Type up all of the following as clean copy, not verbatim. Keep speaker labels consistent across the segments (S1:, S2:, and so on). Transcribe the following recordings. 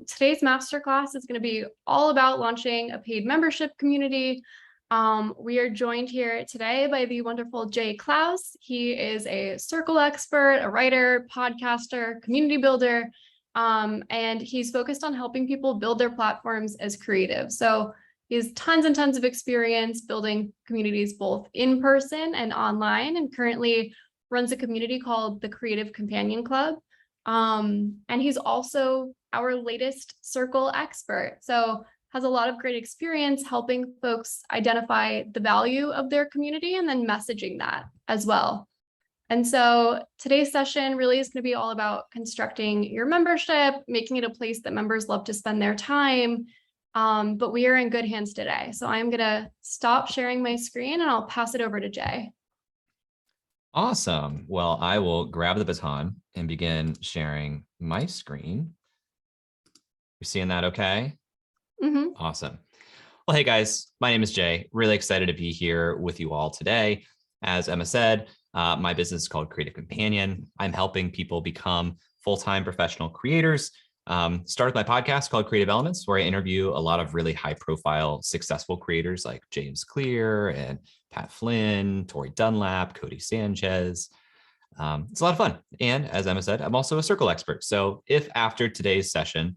S1: today's masterclass is going to be all about launching a paid membership community. We are joined here today by the wonderful Jay Klaus. He is a Circle expert, a writer, podcaster, community builder, and he's focused on helping people build their platforms as creatives. So he has tons and tons of experience building communities both in person and online, and currently runs a community called the Creative Companion Club. And he's also our latest Circle expert. So has a lot of great experience helping folks identify the value of their community and then messaging that as well. And so today's session really is going to be all about constructing your membership, making it a place that members love to spend their time. But we are in good hands today. So I'm going to stop sharing my screen and I'll pass it over to Jay.
S2: Awesome. Well, I will grab the baton and begin sharing my screen. You're seeing that okay?
S1: Mm-hmm.
S2: Awesome. Well, hey guys, my name is Jay. Really excited to be here with you all today. As Emma said, my business is called Creative Companion. I'm helping people become full-time professional creators. Started my podcast called Creative Elements, where I interview a lot of really high-profile, successful creators like James Clear and Pat Flynn, Tori Dunlap, Cody Sanchez. It's a lot of fun. And as Emma said, I'm also a Circle expert. So if after today's session,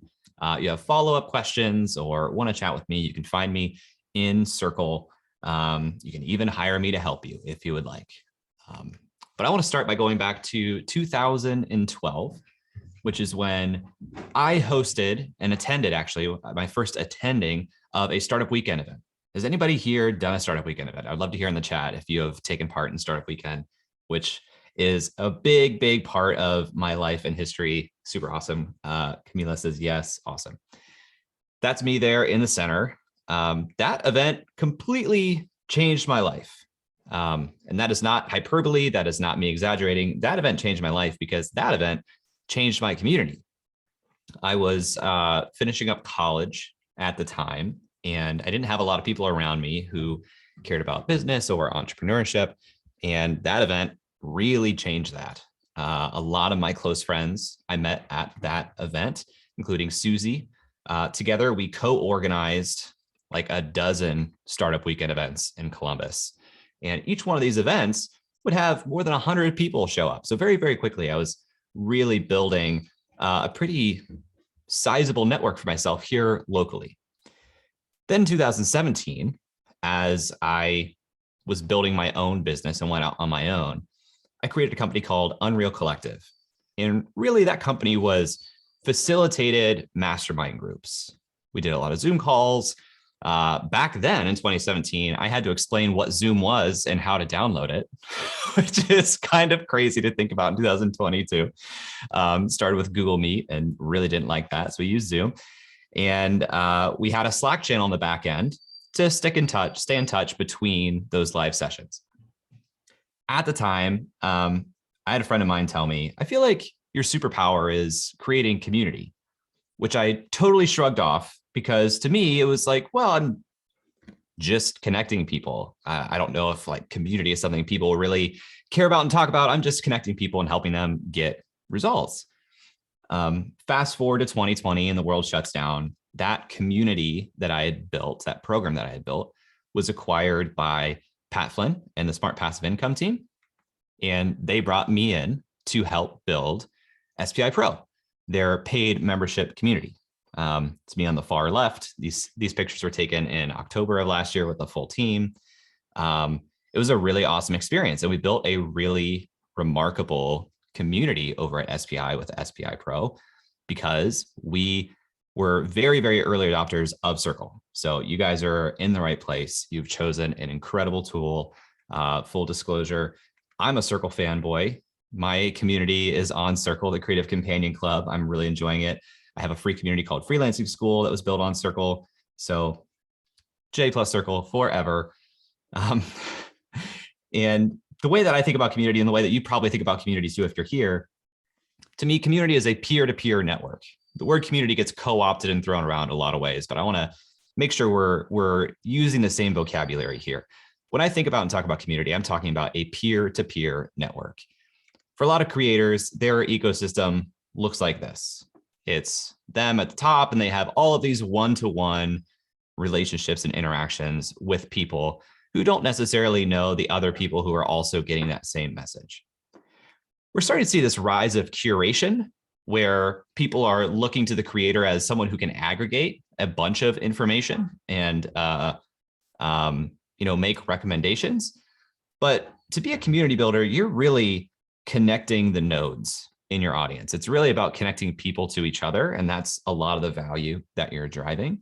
S2: you have follow-up questions or want to chat with me, you can find me in Circle. You can even hire me to help you if you would like. But I want to start by going back to 2012, which is when I hosted and attended, actually, my first attending of a Startup Weekend event. Has anybody here done a Startup Weekend event? I'd love to hear in the chat if you have taken part in Startup Weekend, which is a big, big part of my life and history. Super awesome. Camila says, yes, awesome. That's me there in the center. That event completely changed my life. And that is not hyperbole. That is not me exaggerating. That event changed my life because that event changed my community. I was finishing up college at the time, and I didn't have a lot of people around me who cared about business or entrepreneurship. And that event really changed that. A lot of my close friends I met at that event, including Susie. Together, we co-organized like a dozen Startup Weekend events in Columbus. And each one of these events would have more than 100 people show up. So very, very quickly, I was really building a pretty sizable network for myself here locally. Then 2017, as I was building my own business and went out on my own, I created a company called Unreal Collective. And really that company was facilitated mastermind groups. We did a lot of Zoom calls. Back then in 2017, I had to explain what Zoom was and how to download it, which is kind of crazy to think about in 2022. Started with Google Meet and really didn't like that. So we used Zoom. And we had a Slack channel on the back end to stay in touch between those live sessions. At the time, I had a friend of mine tell me, I feel like your superpower is creating community, which I totally shrugged off because to me, it was like, well, I'm just connecting people. I don't know if like community is something people really care about and talk about. I'm just connecting people and helping them get results. Fast forward to 2020 and the world shuts down. That community that I had built, that program that I had built, was acquired by Pat Flynn and the Smart Passive Income team. And they brought me in to help build SPI Pro, their paid membership community. It's me on the far left. These pictures were taken in October of last year with the full team. It was a really awesome experience. And we built a really remarkable community over at SPI with SPI Pro because we were very, very early adopters of Circle. So you guys are in the right place. You've chosen an incredible tool. Full disclosure, I'm a Circle fanboy. My community is on Circle, the Creative Companion Club. I'm really enjoying it. I have a free community called Freelancing School that was built on Circle. So J plus Circle forever. And the way that I think about community and the way that you probably think about communities too, if you're here, to me, community is a peer-to-peer network. The word community gets co-opted and thrown around a lot of ways, but I want to make sure we're using the same vocabulary here. When I think about and talk about community, I'm talking about a peer-to-peer network. For a lot of creators, their ecosystem looks like this. It's them at the top, and they have all of these one-to-one relationships and interactions with people who don't necessarily know the other people who are also getting that same message. We're starting to see this rise of curation where people are looking to the creator as someone who can aggregate a bunch of information and make recommendations. But to be a community builder, you're really connecting the nodes in your audience. It's really about connecting people to each other, and that's a lot of the value that you're driving.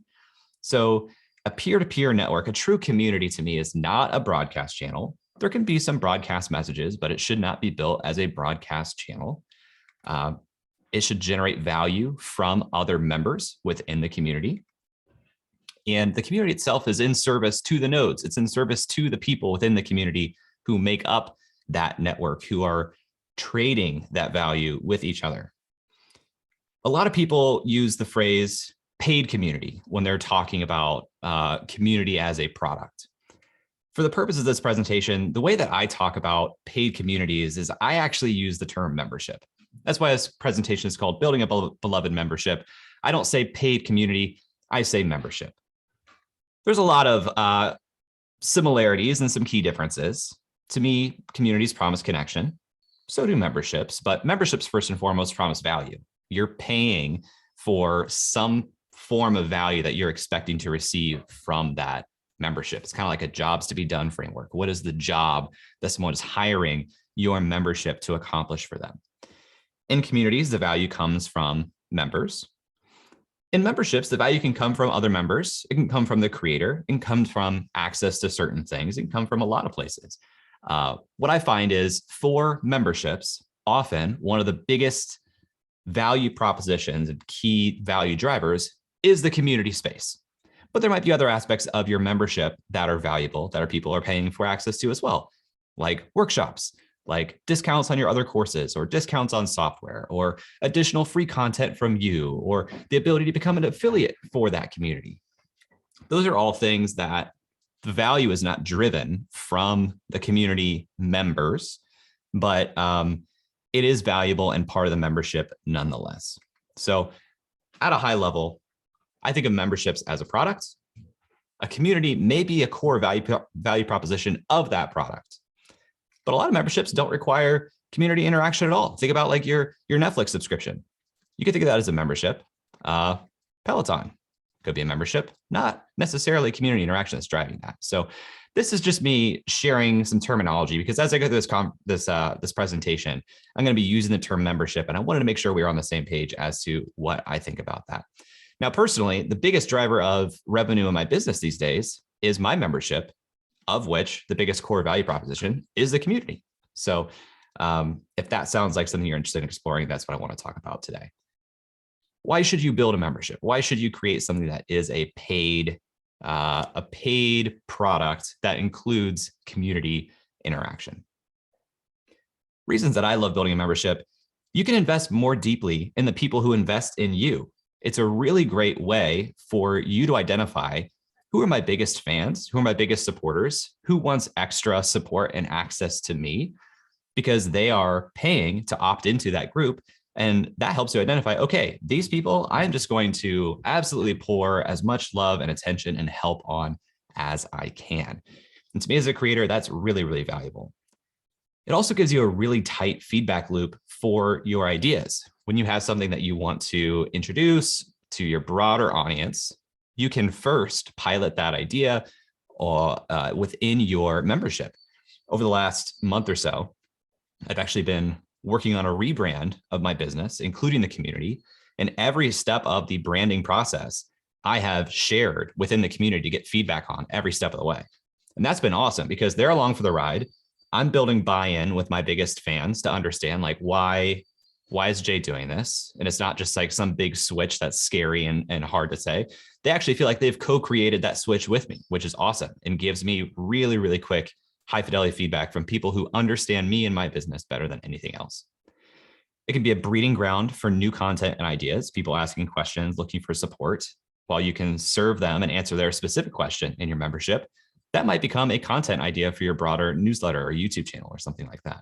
S2: So a peer-to-peer network, a true community to me, is not a broadcast channel. There can be some broadcast messages, but it should not be built as a broadcast channel. It should generate value from other members within the community. And the community itself is in service to the nodes. It's in service to the people within the community who make up that network, who are trading that value with each other. A lot of people use the phrase paid community when they're talking about community as a product. For the purpose of this presentation, the way that I talk about paid communities is I actually use the term membership. That's why this presentation is called Building a Beloved Membership. I don't say paid community, I say membership. There's a lot of similarities and some key differences. To me, communities promise connection. So do memberships, but memberships first and foremost promise value. You're paying for some form of value that you're expecting to receive from that membership. It's kind of like a jobs to be done framework. What is the job that someone is hiring your membership to accomplish for them? In communities, the value comes from members. In memberships, the value can come from other members. It can come from the creator. It can come from access to certain things. It can come from a lot of places. What I find is for memberships, often one of the biggest value propositions and key value drivers is the community space. But there might be other aspects of your membership that are valuable, that people are paying for access to as well, like workshops, like discounts on your other courses, or discounts on software, or additional free content from you, or the ability to become an affiliate for that community. Those are all things that the value is not driven from the community members, but it is valuable and part of the membership nonetheless. So at a high level, I think of memberships as a product. A community may be a core value proposition of that product. But a lot of memberships don't require community interaction at all. Think about like your Netflix subscription. You could think of that as a membership. Peloton could be a membership, not necessarily community interaction that's driving that. So this is just me sharing some terminology, because as I go through this presentation, I'm going to be using the term membership, and I wanted to make sure we were on the same page as to what I think about that. Now, personally, the biggest driver of revenue in my business these days is my membership, of which the biggest core value proposition is the community. So if that sounds like something you're interested in exploring, that's what I want to talk about today. Why should you build a membership? Why should you create something that is a paid product that includes community interaction? Reasons that I love building a membership: you can invest more deeply in the people who invest in you. It's a really great way for you to identify who are my biggest fans, who are my biggest supporters, who wants extra support and access to me, because they are paying to opt into that group. And that helps you identify, okay, these people, I'm just going to absolutely pour as much love and attention and help on as I can. And to me as a creator, that's really, really valuable. It also gives you a really tight feedback loop for your ideas. When you have something that you want to introduce to your broader audience, you can first pilot that idea within your membership. Over the last month or so, I've actually been working on a rebrand of my business, including the community. And every step of the branding process, I have shared within the community to get feedback on every step of the way. And that's been awesome because they're along for the ride. I'm building buy-in with my biggest fans to understand, like, why is Jay doing this? And it's not just like some big switch that's scary and hard to say. They actually feel like they've co-created that switch with me, which is awesome and gives me really, really quick, high fidelity feedback from people who understand me and my business better than anything else. It can be a breeding ground for new content and ideas, people asking questions, looking for support. While you can serve them and answer their specific question in your membership, that might become a content idea for your broader newsletter or YouTube channel or something like that.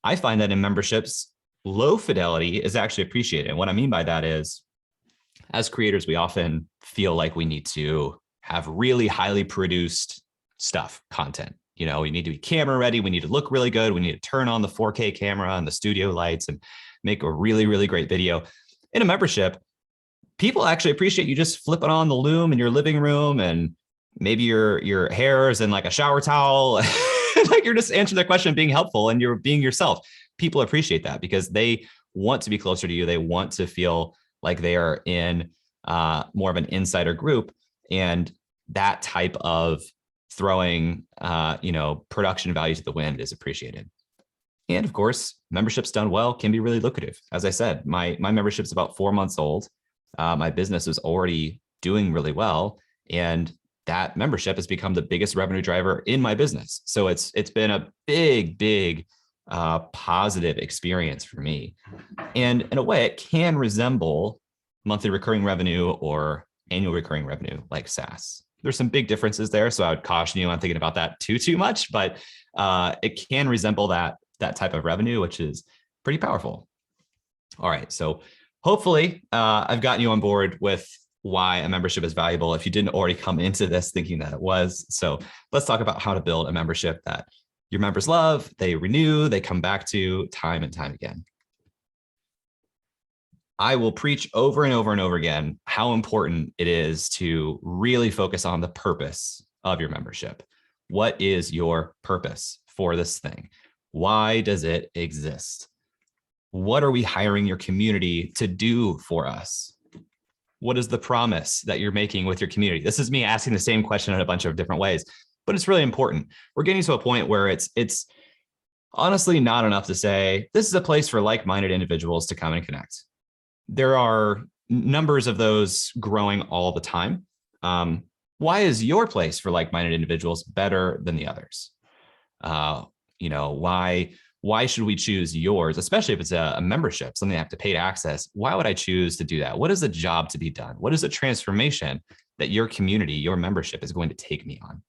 S2: I find that in memberships, low fidelity is actually appreciated. And what I mean by that is, as creators, we often feel like we need to have really highly produced stuff, content. You know, we need to be camera ready. We need to look really good. We need to turn on the 4K camera and the studio lights and make a really, really great video. In a membership, people actually appreciate you just flipping on the Loom in your living room, and maybe your hair is in like a shower towel. Like you're just answering their question, being helpful, and you're being yourself. People appreciate that because they want to be closer to you. They want to feel like they are in more of an insider group. And that type of throwing, production value to the wind is appreciated. And of course, memberships done well can be really lucrative. As I said, my membership's about 4 months old. My business is already doing really well, and that membership has become the biggest revenue driver in my business. So it's been a big positive experience for me. And in a way, it can resemble monthly recurring revenue or annual recurring revenue like SaaS. There's some big differences there, so I would caution you on thinking about that too much, but it can resemble that type of revenue, which is pretty powerful. All right, so hopefully I've gotten you on board with why a membership is valuable if you didn't already come into this thinking that it was. So let's talk about how to build a membership that your members love, they renew, they come back to time and time again. I will preach over and over and over again how important it is to really focus on the purpose of your membership. What is your purpose for this thing? Why does it exist? What are we hiring your community to do for us? What is the promise that you're making with your community? This is me asking the same question in a bunch of different ways, but it's really important. We're getting to a point where it's honestly not enough to say, this is a place for like-minded individuals to come and connect. There are numbers of those growing all the time. Why is your place for like-minded individuals better than the others? Why should we choose yours, especially if it's a membership, something I have to pay to access? Why would I choose to do that? What is the job to be done? What is the transformation that your community, your membership is going to take me on?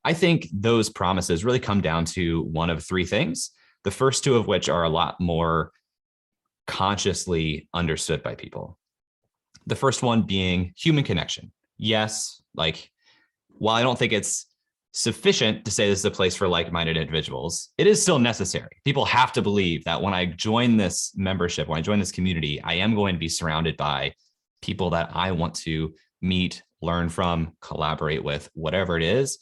S2: I think those promises really come down to one of three things, the first two of which are a lot more consciously understood by people. The first one being human connection. Yes, while I don't think it's sufficient to say this is a place for like-minded individuals, it is still necessary. People have to believe that when I join this membership, when I join this community, I am going to be surrounded by people that I want to meet, learn from, collaborate with, whatever it is.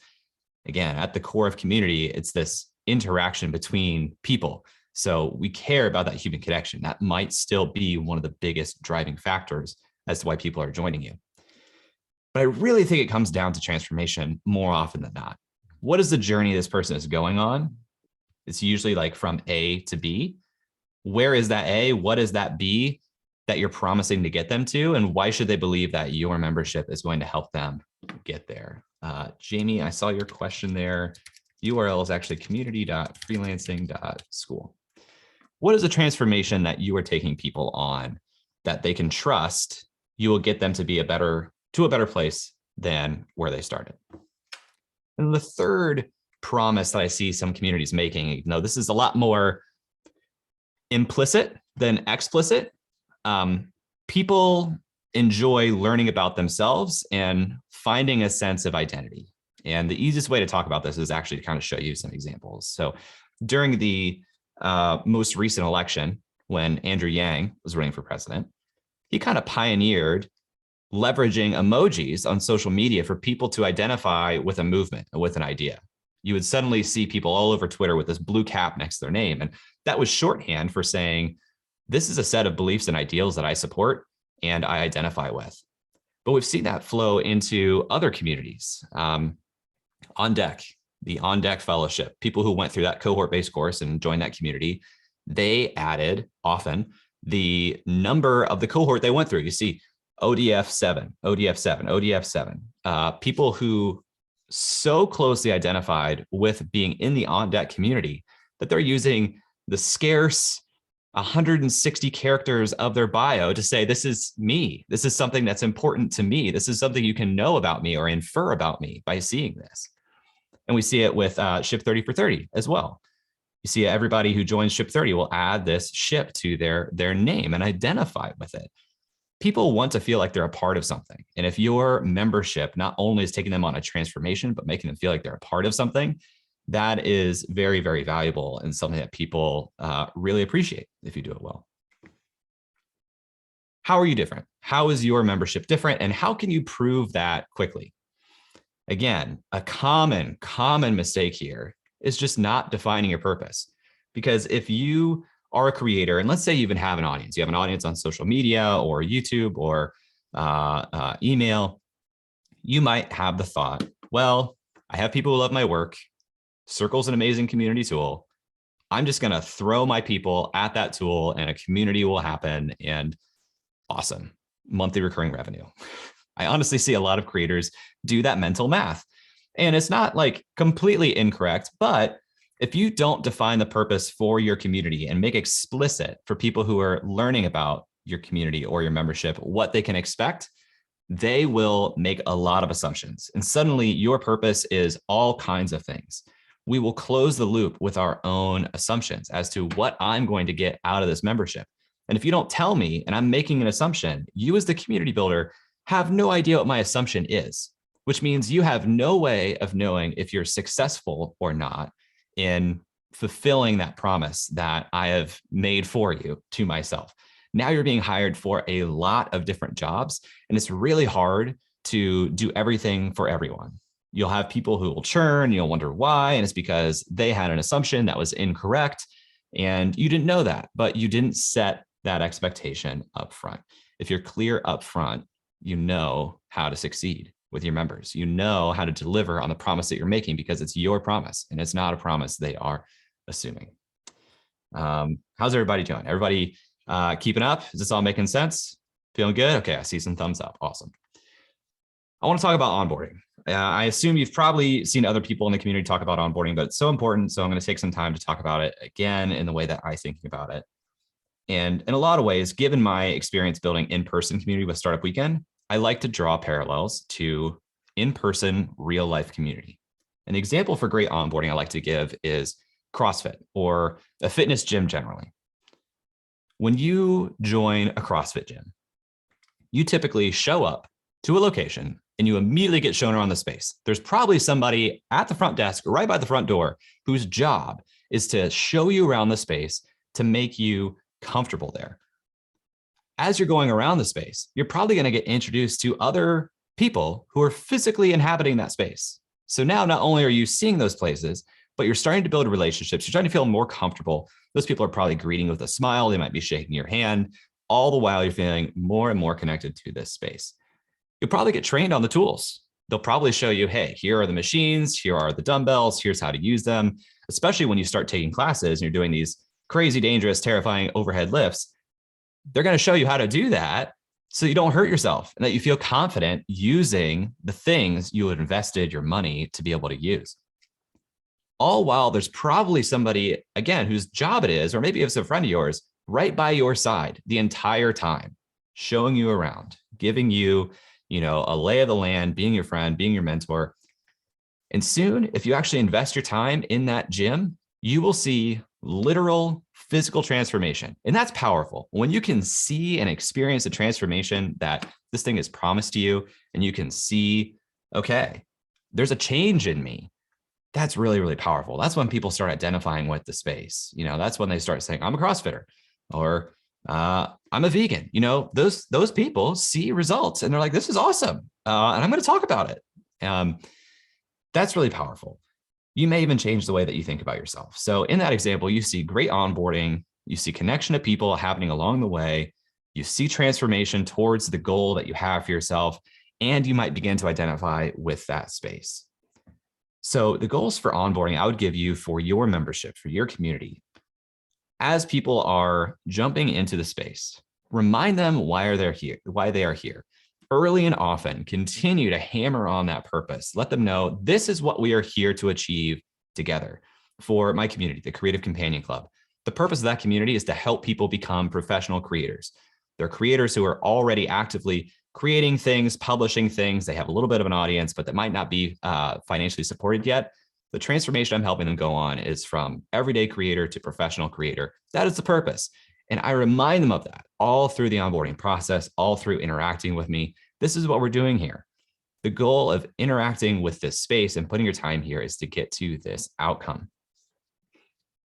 S2: Again, at the core of community, it's this interaction between people. So we care about that human connection. That might still be one of the biggest driving factors as to why people are joining you. But I really think it comes down to transformation more often than not. What is the journey this person is going on? It's usually from A to B. Where is that A? What is that B that you're promising to get them to? And why should they believe that your membership is going to help them get there? Jamie, I saw your question there. URL is actually community.freelancing.school. What is the transformation that you are taking people on that they can trust you will get them to be a better place than where they started? And the third promise that I see some communities making, this is a lot more implicit than explicit. People enjoy learning about themselves and finding a sense of identity. And the easiest way to talk about this is actually to kind of show you some examples. So during the most recent election, when Andrew Yang was running for president, he kind of pioneered leveraging emojis on social media for people to identify with a movement, with an idea. You would suddenly see people all over Twitter with this blue cap next to their name. And that was shorthand for saying, this is a set of beliefs and ideals that I support and I identify with. But we've seen that flow into other communities. On Deck, the On Deck Fellowship, people who went through that cohort-based course and joined that community, they added often the number of the cohort they went through. You see ODF 7, ODF 7, ODF 7, people who so closely identified with being in the On Deck community that they're using the scarce 160 characters of their bio to say, this is me. This is something that's important to me. This is something you can know about me or infer about me by seeing this. And we see it with Ship 30 for 30 as well. You see, everybody who joins Ship 30 will add this ship to their name and identify with it. People want to feel like they're a part of something. And if your membership not only is taking them on a transformation, but making them feel like they're a part of something, that is very, very valuable and something that people really appreciate if you do it well. How are you different? How is your membership different? And how can you prove that quickly? Again, a common mistake here is just not defining your purpose. Because if you are a creator, and let's say you even have an audience, you have an audience on social media or YouTube or email, you might have the thought, well, I have people who love my work. Circle's an amazing community tool. I'm just going to throw my people at that tool and a community will happen, and awesome, monthly recurring revenue. I honestly see a lot of creators do that mental math, and it's not like completely incorrect, but if you don't define the purpose for your community and make explicit for people who are learning about your community or your membership what they can expect, they will make a lot of assumptions. And suddenly your purpose is all kinds of things. We will close the loop with our own assumptions as to what I'm going to get out of this membership. And if you don't tell me and I'm making an assumption, you as the community builder have no idea what my assumption is, which means you have no way of knowing if you're successful or not in fulfilling that promise that I have made for you to myself. Now you're being hired for a lot of different jobs, and it's really hard to do everything for everyone. You'll have people who will churn, you'll wonder why, and it's because they had an assumption that was incorrect, and you didn't know that, but you didn't set that expectation up front. If you're clear up front, you know how to succeed with your members. You know how to deliver on the promise that you're making because it's your promise and it's not a promise they are assuming. How's everybody doing? Everybody keeping up? Is this all making sense? Feeling good? Okay, I see some thumbs up. Awesome. I want to talk about onboarding. I assume you've probably seen other people in the community talk about onboarding, but it's so important. So I'm going to take some time to talk about it again in the way that I think about it. And in a lot of ways, given my experience building in-person community with Startup Weekend, I like to draw parallels to in-person real life community. An example for great onboarding I like to give is CrossFit or a fitness gym generally. When you join a CrossFit gym, you typically show up to a location and you immediately get shown around the space. There's probably somebody at the front desk right by the front door whose job is to show you around the space to make you comfortable there. As you're going around the space, you're probably going to get introduced to other people who are physically inhabiting that space. So now not only are you seeing those places, but you're starting to build relationships. You're starting to feel more comfortable. Those people are probably greeting with a smile. They might be shaking your hand. All the while you're feeling more and more connected to this space. You'll probably get trained on the tools. They'll probably show you, hey, here are the machines. Here are the dumbbells. Here's how to use them. Especially when you start taking classes and you're doing these crazy, dangerous, terrifying overhead lifts, they're going to show you how to do that so you don't hurt yourself and that you feel confident using the things you had invested your money to be able to use. All while there's probably somebody, again, whose job it is, or maybe it's a friend of yours, right by your side the entire time, showing you around, giving you, a lay of the land, being your friend, being your mentor. And soon, if you actually invest your time in that gym, you will see literal physical transformation. And that's powerful. When you can see and experience a transformation that this thing is promised to you, and you can see, okay, there's a change in me. That's really, really powerful. That's when people start identifying with the space. That's when they start saying, I'm a CrossFitter, or I'm a vegan. Those people see results and they're like, this is awesome. And I'm going to talk about it. That's really powerful. You may even change the way that you think about yourself. So in that example, you see great onboarding, you see connection to people happening along the way, you see transformation towards the goal that you have for yourself, and you might begin to identify with that space. So the goals for onboarding I would give you for your membership, for your community, as people are jumping into the space, remind them why they are here. Early and often, continue to hammer on that purpose. Let them know this is what we are here to achieve together. For my community, the Creative Companion Club, the purpose of that community is to help people become professional creators. They're creators who are already actively creating things, publishing things. They have a little bit of an audience, but that might not be financially supported yet. The transformation I'm helping them go on is from everyday creator to professional creator. That is the purpose. And I remind them of that all through the onboarding process, all through interacting with me. This is what we're doing here. The goal of interacting with this space and putting your time here is to get to this outcome.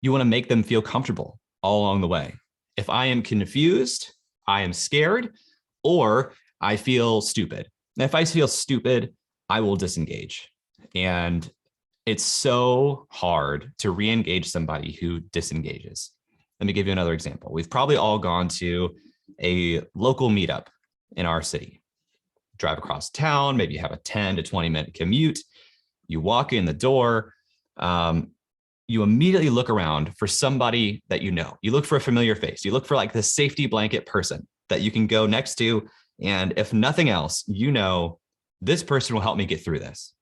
S2: You want to make them feel comfortable all along the way. If I am confused, I am scared, or I feel stupid. And if I feel stupid, I will disengage. And it's so hard to re-engage somebody who disengages. Let me give you another example. We've probably all gone to a local meetup in our city. Drive across town, maybe you have a 10 to 20 minute commute. You walk in the door, you immediately look around for somebody that you know. You look for a familiar face. You look for like the safety blanket person that you can go next to. And if nothing else, you know, this person will help me get through this.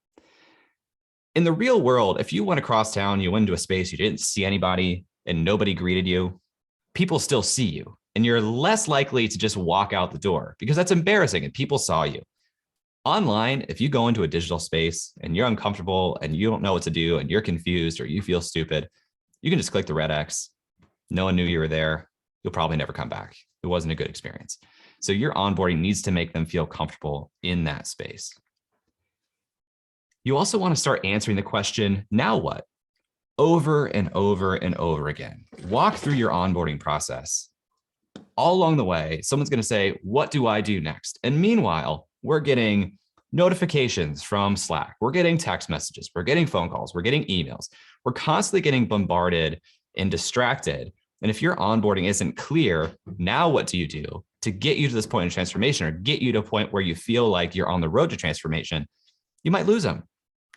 S2: In the real world, if you went across town, you went into a space, you didn't see anybody and nobody greeted you, people still see you. And you're less likely to just walk out the door because that's embarrassing and people saw you. Online, if you go into a digital space and you're uncomfortable and you don't know what to do and you're confused or you feel stupid, you can just click the red X. No one knew you were there. You'll probably never come back. It wasn't a good experience. So your onboarding needs to make them feel comfortable in that space. You also want to start answering the question, now what? Over and over and over again. Walk through your onboarding process. All along the way, someone's going to say, what do I do next? And meanwhile, we're getting notifications from Slack. We're getting text messages. We're getting phone calls. We're getting emails. We're constantly getting bombarded and distracted. And if your onboarding isn't clear, now what do you do to get you to this point of transformation or get you to a point where you feel like you're on the road to transformation? You might lose them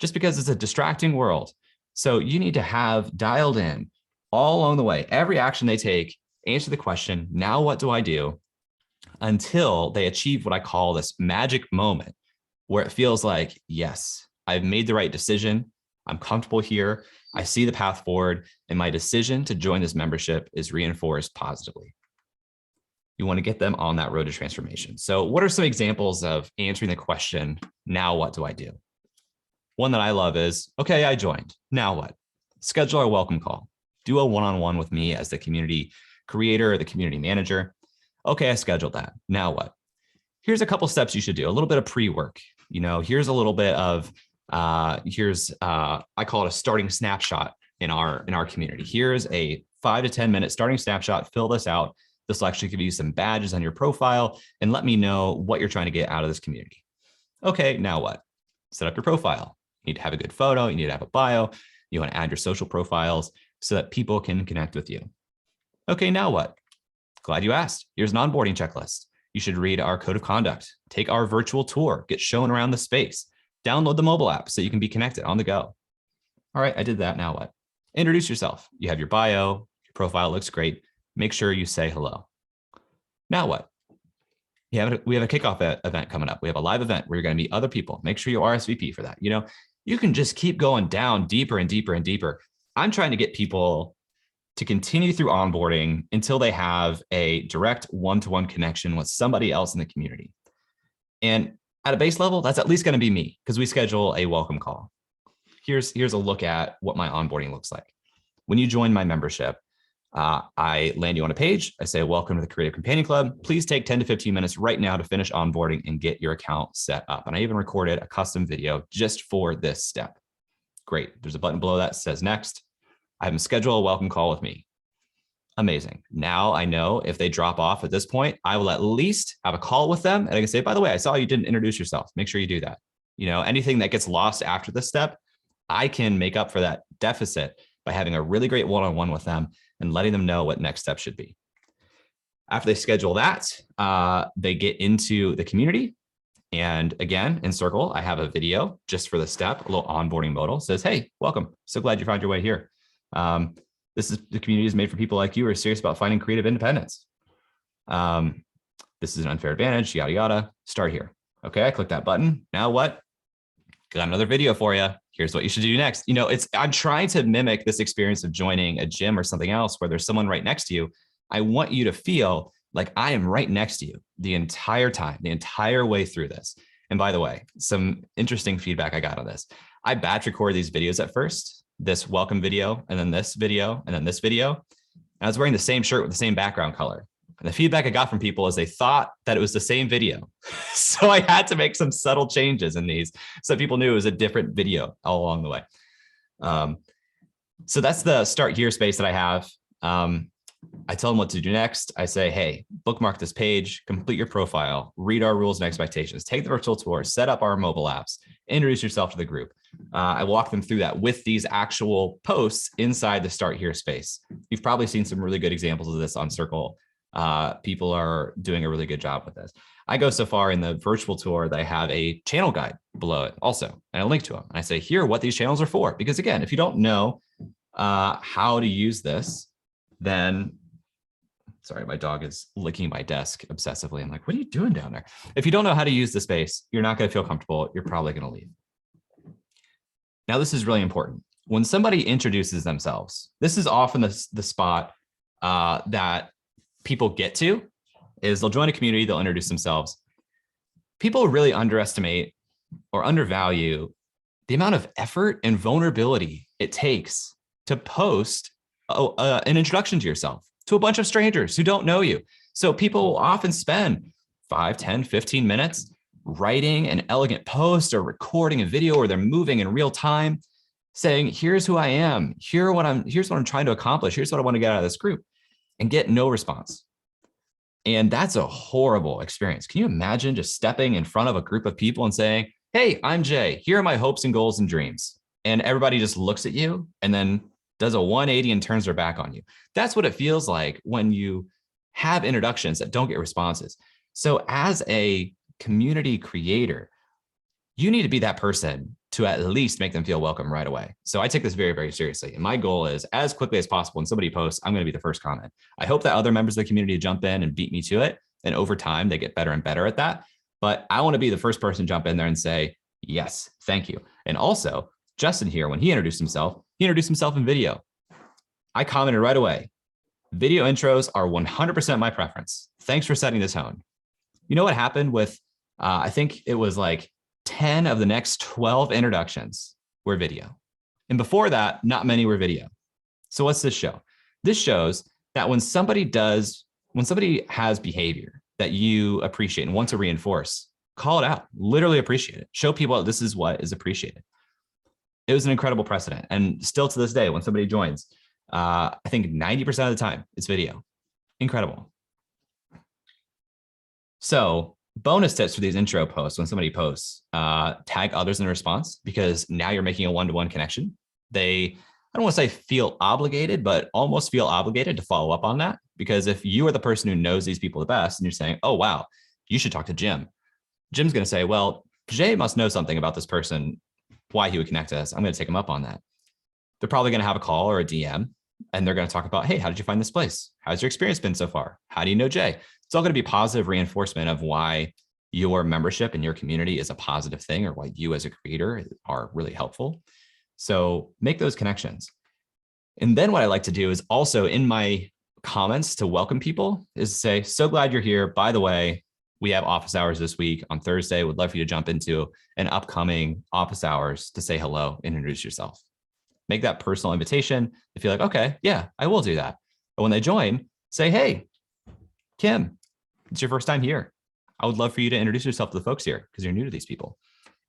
S2: just because it's a distracting world. So you need to have dialed in all along the way, every action they take, answer the question, now what do I do? Until they achieve what I call this magic moment where it feels like, yes, I've made the right decision. I'm comfortable here. I see the path forward and my decision to join this membership is reinforced positively. You want to get them on that road to transformation. So what are some examples of answering the question, now what do I do? One that I love is, okay, I joined. Now what? Schedule a welcome call. Do a one-on-one with me as the community creator or the community manager. Okay, I scheduled that. Now what? Here's a couple steps you should do. A little bit of pre-work. You know, here's a little bit of, I call it a starting snapshot in our community. Here's a 5 to 10 minute starting snapshot. Fill this out. This will actually give you some badges on your profile and let me know what you're trying to get out of this community. Okay, now what? Set up your profile. You need to have a good photo. You need to have a bio. You want to add your social profiles so that people can connect with you. Okay, now what? Glad you asked. Here's an onboarding checklist. You should read our code of conduct, take our virtual tour, get shown around the space, download the mobile app so you can be connected on the go. All right, I did that. Now what? Introduce yourself. You have your bio, your profile looks great. Make sure you say hello. Now what? We have a kickoff event coming up. We have a live event where you're going to meet other people. Make sure you RSVP for that. You know, you can just keep going down deeper and deeper and deeper. I'm trying to get people to continue through onboarding until they have a direct one-to-one connection with somebody else in the community. And at a base level, that's at least going to be me because we schedule a welcome call. Here's a look at what my onboarding looks like. When you join my membership, I land you on a page. I say, welcome to the Creative Companion Club. Please take 10 to 15 minutes right now to finish onboarding and get your account set up. And I even recorded a custom video just for this step. Great. There's a button below that says next. I have them schedule a welcome call with me. Amazing. Now I know if they drop off at this point, I will at least have a call with them. And I can say, by the way, I saw you didn't introduce yourself. Make sure you do that. You know, anything that gets lost after this step, I can make up for that deficit by having a really great one-on-one with them and letting them know what next step should be. After they schedule that, they get into the community. And again, in Circle, I have a video just for the step, a little onboarding modal. It says, hey, welcome. So glad you found your way here. The community is made for people like you who are serious about finding creative independence. This is an unfair advantage, yada, yada. Start here. Okay, I click that button. Now what? Got another video for you. Here's what you should do next. You know, I'm trying to mimic this experience of joining a gym or something else where there's someone right next to you. I want you to feel like I am right next to you the entire time, the entire way through this. And by the way, some interesting feedback I got on this. I batch record these videos at first, this welcome video, and then this video, and then this video. And I was wearing the same shirt with the same background color. And the feedback I got from people is they thought that it was the same video. So I had to make some subtle changes in these so people knew it was a different video all along the way. So that's the start here space that I have. I tell them what to do next. I say, hey, bookmark this page, complete your profile, read our rules and expectations, take the virtual tour, set up our mobile apps, introduce yourself to the group. I walk them through that with these actual posts inside the start here space. You've probably seen some really good examples of this on Circle. People are doing a really good job with this. I go so far in the virtual tour that I have a channel guide below it also, and I link to them. And I say, here are what these channels are for. Because again, if you don't know how to use this, then, sorry, my dog is licking my desk obsessively. I'm like, what are you doing down there? If you don't know how to use the space, you're not going to feel comfortable. You're probably going to leave. Now, this is really important. When somebody introduces themselves, this is often the spot that people get to, is they'll join a community, they'll introduce themselves. People really underestimate or undervalue the amount of effort and vulnerability it takes to post an introduction to yourself to a bunch of strangers who don't know you. So people will often spend 5, 10, 15 minutes writing an elegant post or recording a video, or they're moving in real time saying, here's who I am, here's what I'm trying to accomplish, here's what I want to get out of this group, and get no response. And that's a horrible experience. Can you imagine just stepping in front of a group of people and saying, hey, I'm Jay, here are my hopes and goals and dreams. And everybody just looks at you and then does a 180 and turns their back on you. That's what it feels like when you have introductions that don't get responses. So as a community creator, you need to be that person to at least make them feel welcome right away. So I take this very, very seriously. And my goal is, as quickly as possible, when somebody posts, I'm going to be the first comment. I hope that other members of the community jump in and beat me to it. And over time, they get better and better at that. But I want to be the first person to jump in there and say, yes, thank you. And also, Justin here, when he introduced himself in video. I commented right away, video intros are 100% my preference. Thanks for setting the tone. You know what happened with, I think it was like 10 of the next 12 introductions were video. And before that, not many were video. So what's this show? This shows that when somebody has behavior that you appreciate and want to reinforce, call it out, literally appreciate it. Show people this is what is appreciated. It was an incredible precedent. And still to this day, when somebody joins, I think 90% of the time it's video. Incredible. So bonus tips for these intro posts: when somebody posts, tag others in response, because now you're making a one-to-one connection. I don't want to say feel obligated, but almost feel obligated to follow up on that. Because if you are the person who knows these people the best and you're saying, oh, wow, you should talk to Jim. Jim's going to say, well, Jay must know something about this person, why he would connect to us. I'm going to take him up on that. They're probably going to have a call or a DM, and they're going to talk about, hey, how did you find this place? How's your experience been so far? How do you know Jay? It's all going to be positive reinforcement of why your membership and your community is a positive thing, or why you as a creator are really helpful. So make those connections. And then what I like to do is also in my comments to welcome people is say, so glad you're here. By the way, we have office hours this week on Thursday. Would love for you to jump into an upcoming office hours to say hello and introduce yourself. Make that personal invitation. They feel like, okay, yeah, I will do that. But when they join, say, hey, Kim, it's your first time here. I would love for you to introduce yourself to the folks here because you're new to these people.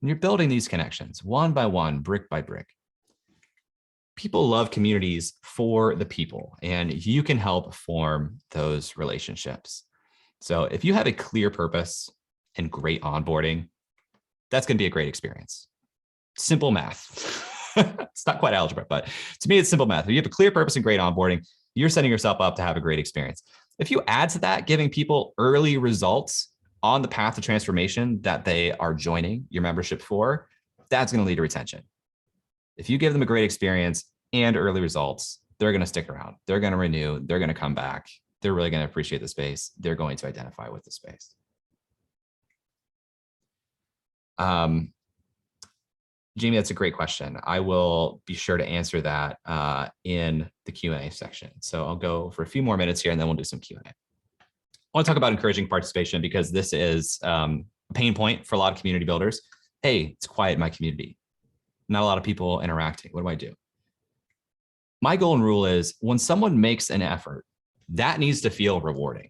S2: And you're building these connections one by one, brick by brick. People love communities for the people, and you can help form those relationships. So if you have a clear purpose and great onboarding, that's going to be a great experience. Simple math. It's not quite algebra, but to me, it's simple math. If you have a clear purpose and great onboarding, you're setting yourself up to have a great experience. If you add to that, giving people early results on the path to transformation that they are joining your membership for, that's going to lead to retention. If you give them a great experience and early results, they're going to stick around. They're going to renew. They're going to come back. They're really going to appreciate the space. They're going to identify with the space. Jamie, that's a great question. I will be sure to answer that in the Q&A section. So I'll go for a few more minutes here and then we'll do some Q&A. I want to talk about encouraging participation because this is a pain point for a lot of community builders. Hey, it's quiet in my community. not a lot of people interacting. What do I do? My golden rule is when someone makes an effort, that needs to feel rewarding.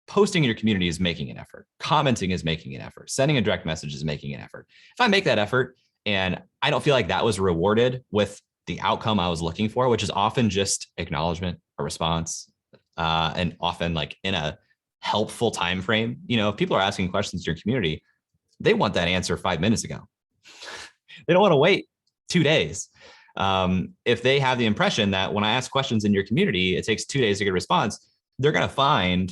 S2: Posting in your community is making an effort. Commenting is making an effort. Sending a direct message is making an effort. If I make that effort and I don't feel like that was rewarded with the outcome I was looking for, which is often just acknowledgement, a response, and often like in a helpful time frame. If people are asking questions to your community, they want that answer 5 minutes ago. They don't want to wait 2 days. If they have the impression that when I ask questions in your community, it takes 2 days to get a response, they're going to find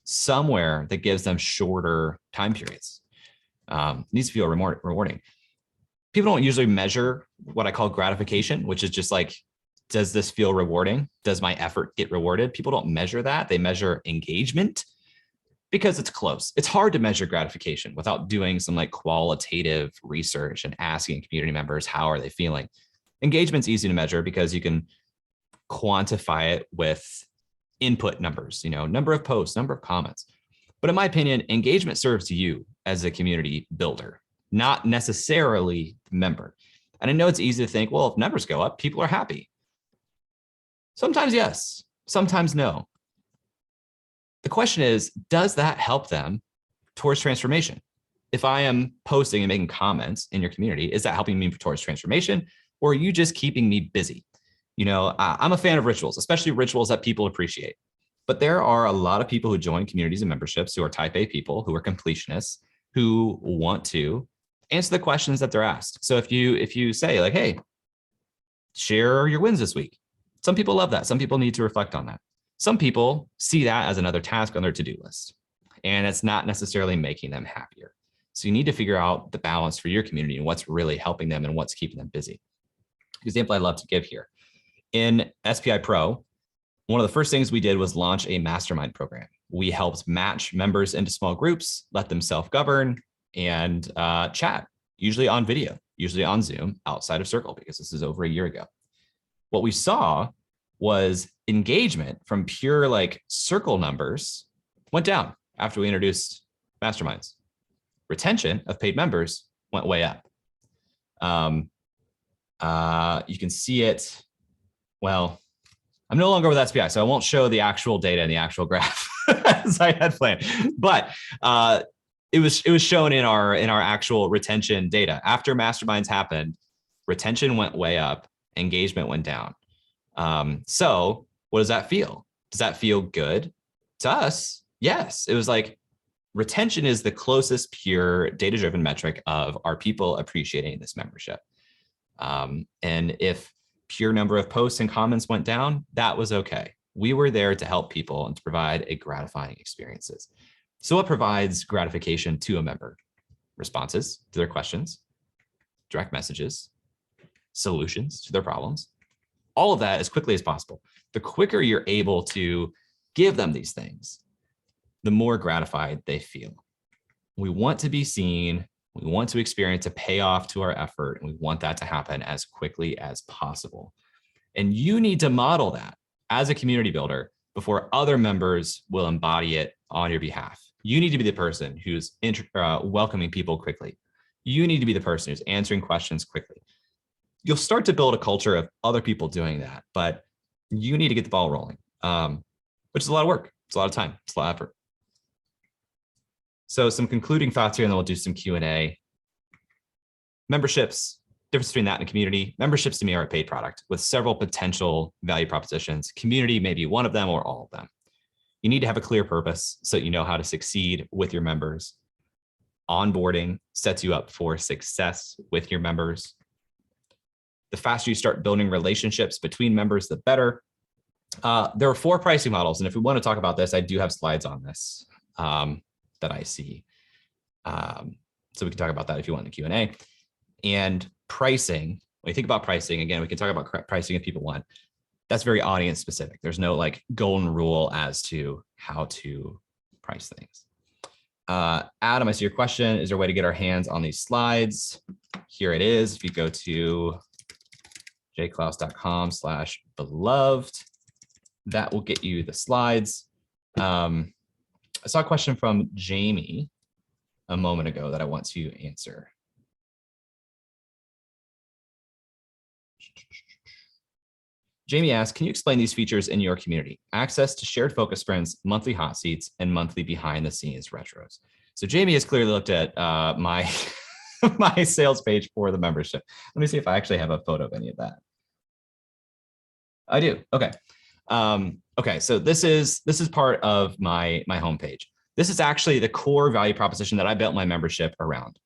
S2: somewhere that gives them shorter time periods. It needs to feel rewarding. People don't usually measure what I call gratification, which is just like, does this feel rewarding? Does my effort get rewarded? People don't measure that. They measure engagement because it's close. It's hard to measure gratification without doing some like qualitative research and asking community members, how are they feeling? Engagement's easy to measure because you can quantify it with input numbers, number of posts, number of comments. But in my opinion, engagement serves you as a community builder, not necessarily the member. And I know it's easy to think, well, if numbers go up, people are happy. Sometimes yes, sometimes no. The question is, does that help them towards transformation? If I am posting and making comments in your community, is that helping me towards transformation? Or are you just keeping me busy? I'm a fan of rituals, especially rituals that people appreciate. But there are a lot of people who join communities and memberships who are type A people, who are completionists, who want to answer the questions that they're asked. So if you say like, hey, share your wins this week. Some people love that. Some people need to reflect on that. Some people see that as another task on their to-do list, and it's not necessarily making them happier. So you need to figure out the balance for your community and what's really helping them and what's keeping them busy. Example I love to give here. In SPI Pro, one of the first things we did was launch a mastermind program. We helped match members into small groups, let them self-govern and chat, usually on video, usually on Zoom, outside of Circle, because this is over a year ago. What we saw was engagement from pure like Circle numbers went down after we introduced masterminds. Retention of paid members went way up. You can see it. Well, I'm no longer with SPI, so I won't show the actual data and the actual graph as I had planned. But it was shown in our actual retention data. After masterminds happened, retention went way up, engagement went down. So what does that feel? Does that feel good to us? Yes. It was like retention is the closest pure data-driven metric of our people appreciating this membership. And if pure number of posts and comments went down, that was okay. We were there to help people and to provide a gratifying experiences. So what provides gratification to a member? Responses to their questions, direct messages, solutions to their problems, all of that as quickly as possible. The quicker you're able to give them these things, the more gratified they feel. We want to be seen. We want to experience a payoff to our effort, and we want that to happen as quickly as possible. And you need to model that as a community builder before other members will embody it on your behalf. You need to be the person who's welcoming people quickly. You need to be the person who's answering questions quickly. You'll start to build a culture of other people doing that, but you need to get the ball rolling, which is a lot of work. It's a lot of time. It's a lot of effort. So some concluding thoughts here, and then we'll do some Q&A. Memberships, difference between that and a community. Memberships to me are a paid product with several potential value propositions. Community may be one of them or all of them. You need to have a clear purpose so you know how to succeed with your members. Onboarding sets you up for success with your members. The faster you start building relationships between members, the better. There are 4 pricing models, and if we want to talk about this, I do have slides on this that I see. So we can talk about that if you want in the Q&A. And pricing, when you think about pricing, again, we can talk about pricing if people want. That's very audience specific. There's no like golden rule as to how to price things. Adam, I see your question. Is there a way to get our hands on these slides? Here it is. If you go to jklaus.com/beloved, that will get you the slides. I saw a question from Jamie a moment ago that I want to answer. Jamie asks, can you explain these features in your community? Access to shared focus sprints, monthly hot seats, and monthly behind the scenes retros. So Jamie has clearly looked at my my sales page for the membership. Let me see if I actually have a photo of any of that. I do. Okay. Okay. So this is part of my homepage. This is actually the core value proposition that I built my membership around.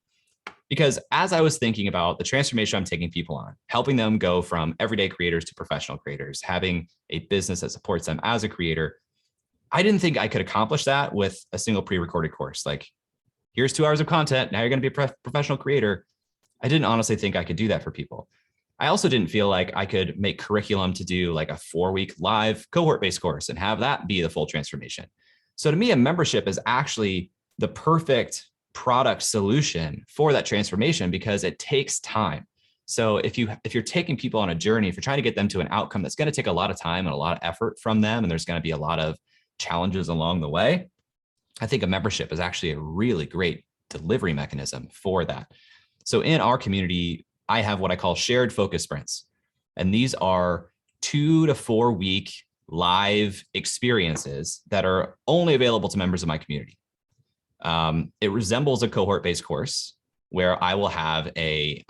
S2: Because as I was thinking about the transformation I'm taking people on, helping them go from everyday creators to professional creators, having a business that supports them as a creator, I didn't think I could accomplish that with a single pre-recorded course. Like, here's 2 hours of content. Now you're going to be a professional creator. I didn't honestly think I could do that for people. I also didn't feel like I could make curriculum to do like a 4-week live cohort-based course and have that be the full transformation. So to me, a membership is actually the perfect product solution for that transformation because it takes time. So if you're taking people on a journey, if you're trying to get them to an outcome that's going to take a lot of time and a lot of effort from them, and there's going to be a lot of challenges along the way, I think a membership is actually a really great delivery mechanism for that. So in our community, I have what I call shared focus sprints. And these are 2 to 4 week live experiences that are only available to members of my community. It resembles a cohort-based course where I will have a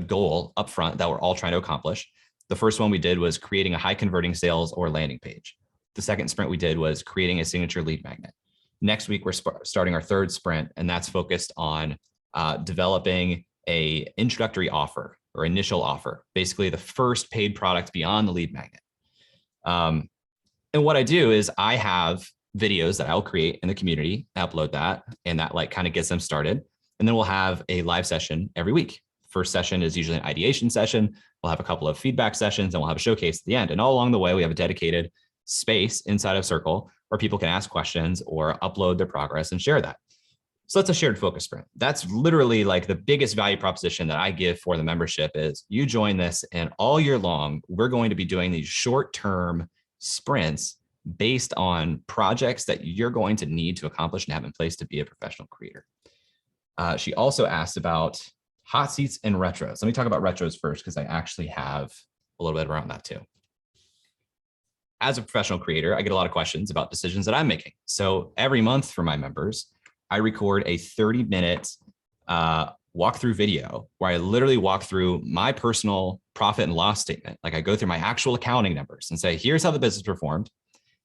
S2: goal up front that we're all trying to accomplish. The first one we did was creating a high converting sales or landing page. The second sprint we did was creating a signature lead magnet. Next week, we're starting our third sprint, and that's focused on developing a introductory offer or initial offer, basically the first paid product beyond the lead magnet. And what I do is I have videos that I'll create in the community, upload that, and that like kind of gets them started. And then we'll have a live session every week. First session is usually an ideation session. We'll have a couple of feedback sessions and we'll have a showcase at the end. And all along the way, we have a dedicated space inside of Circle where people can ask questions or upload their progress and share that. So that's a shared focus sprint. That's literally like the biggest value proposition that I give for the membership is you join this and all year long, we're going to be doing these short-term sprints based on projects that you're going to need to accomplish and have in place to be a professional creator. She also asked about hot seats and retros. Let me talk about retros first, because I actually have a little bit around that too. As a professional creator, I get a lot of questions about decisions that I'm making. So every month for my members, I record a 30-minute walkthrough video where I literally walk through my personal profit and loss statement. Like I go through my actual accounting numbers and say, here's how the business performed.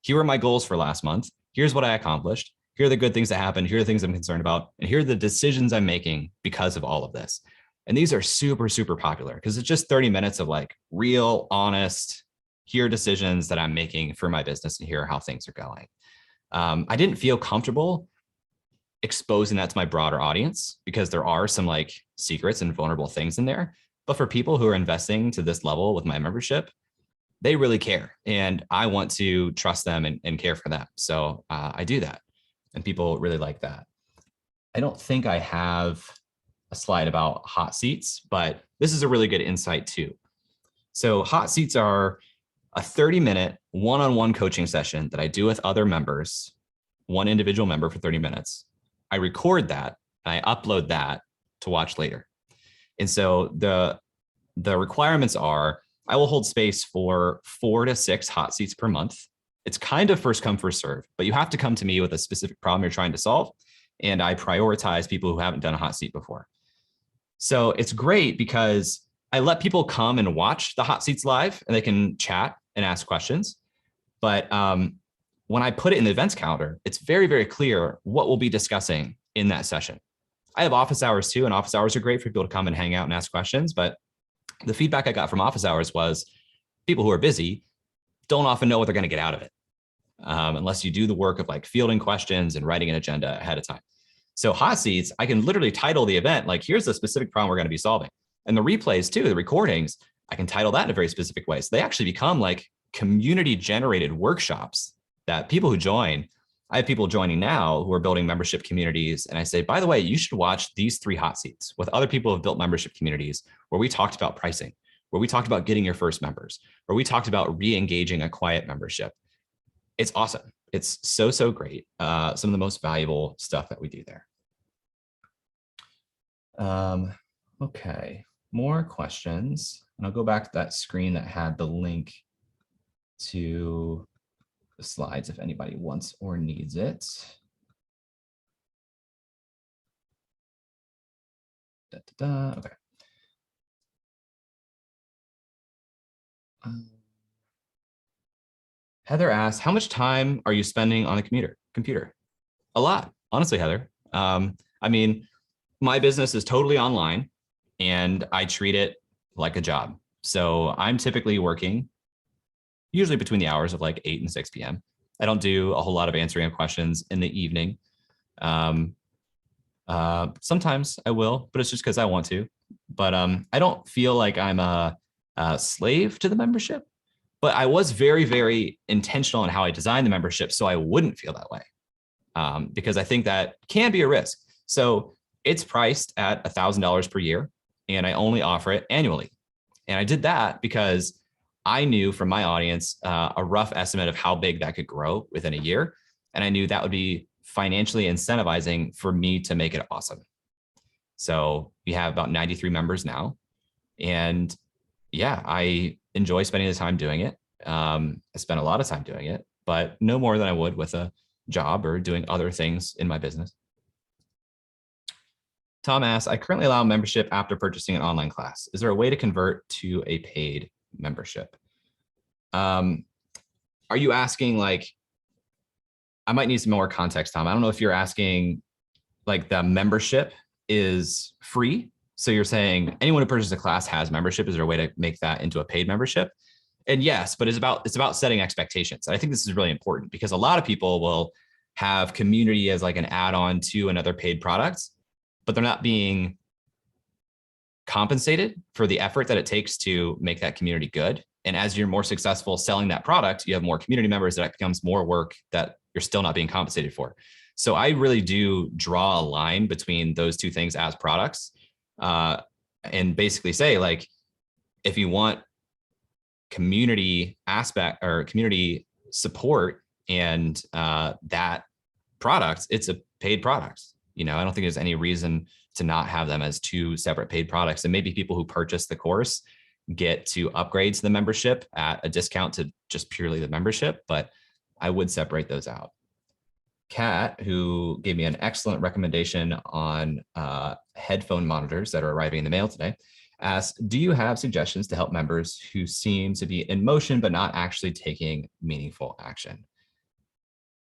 S2: Here are my goals for last month. Here's what I accomplished. Here are the good things that happened. Here are the things I'm concerned about. And here are the decisions I'm making because of all of this. And these are super, super popular because it's just 30 minutes of like real, honest, here are decisions that I'm making for my business and here are how things are going. I didn't feel comfortable exposing that to my broader audience because there are some like secrets and vulnerable things in there. But for people who are investing to this level with my membership, they really care. And I want to trust them and care for them. So I do that. And people really like that. I don't think I have a slide about hot seats, but this is a really good insight too. So hot seats are a 30-minute one-on-one coaching session that I do with other members, one individual member for 30 minutes. I record that and I upload that to watch later. And so the requirements are I will hold space for 4 to 6 hot seats per month. It's kind of first come, first serve, but you have to come to me with a specific problem you're trying to solve. And I prioritize people who haven't done a hot seat before. So it's great because I let people come and watch the hot seats live and they can chat and ask questions. But when I put it in the events calendar, it's very, very clear what we'll be discussing in that session. I have office hours too, and office hours are great for people to come and hang out and ask questions. But the feedback I got from office hours was people who are busy don't often know what they're going to get out of it unless you do the work of like fielding questions and writing an agenda ahead of time. So hot seats, I can literally title the event like, here's the specific problem we're going to be solving. And the replays too, the recordings, I can title that in a very specific way. So they actually become like community generated workshops that people who join, I have people joining now who are building membership communities. And I say, by the way, you should watch these 3 hot seats with other people who have built membership communities where we talked about pricing, where we talked about getting your first members, where we talked about re-engaging a quiet membership. It's awesome. It's so, so great. Some of the most valuable stuff that we do there. Okay, more questions. And I'll go back to that screen that had the link to the slides if anybody wants or needs it. Okay. Heather asked, how much time are you spending on a computer? A lot, honestly, Heather. I mean, my business is totally online and I treat it like a job. So I'm typically working usually between the hours of like 8 and 6 p.m. I don't do a whole lot of answering of questions in the evening. Sometimes I will, but it's just because I want to. But I don't feel like I'm a slave to the membership. But I was very, very intentional in how I designed the membership so I wouldn't feel that way, because I think that can be a risk. So it's priced at $1,000 per year, and I only offer it annually. And I did that because I knew from my audience a rough estimate of how big that could grow within a year. And I knew that would be financially incentivizing for me to make it awesome. So we have about 93 members now. And yeah, I enjoy spending the time doing it. I spend a lot of time doing it, but no more than I would with a job or doing other things in my business. Tom asks, I currently allow membership after purchasing an online class. Is there a way to convert to a paid membership? Are you asking like, I might need some more context, Tom. I don't know if you're asking like the membership is free. So you're saying anyone who purchases a class has membership. Is there a way to make that into a paid membership? And yes, but it's about setting expectations. And I think this is really important because a lot of people will have community as like an add-on to another paid product, but they're not being compensated for the effort that it takes to make that community good. And as you're more successful selling that product, you have more community members, that becomes more work that you're still not being compensated for. So I really do draw a line between those two things as products, and basically say, like, if you want community aspect or community support and that product, it's a paid product. I don't think there's any reason to not have them as two separate paid products. And maybe people who purchase the course get to upgrade to the membership at a discount to just purely the membership, but I would separate those out. Kat, who gave me an excellent recommendation on headphone monitors that are arriving in the mail today, asked, do you have suggestions to help members who seem to be in motion but not actually taking meaningful action?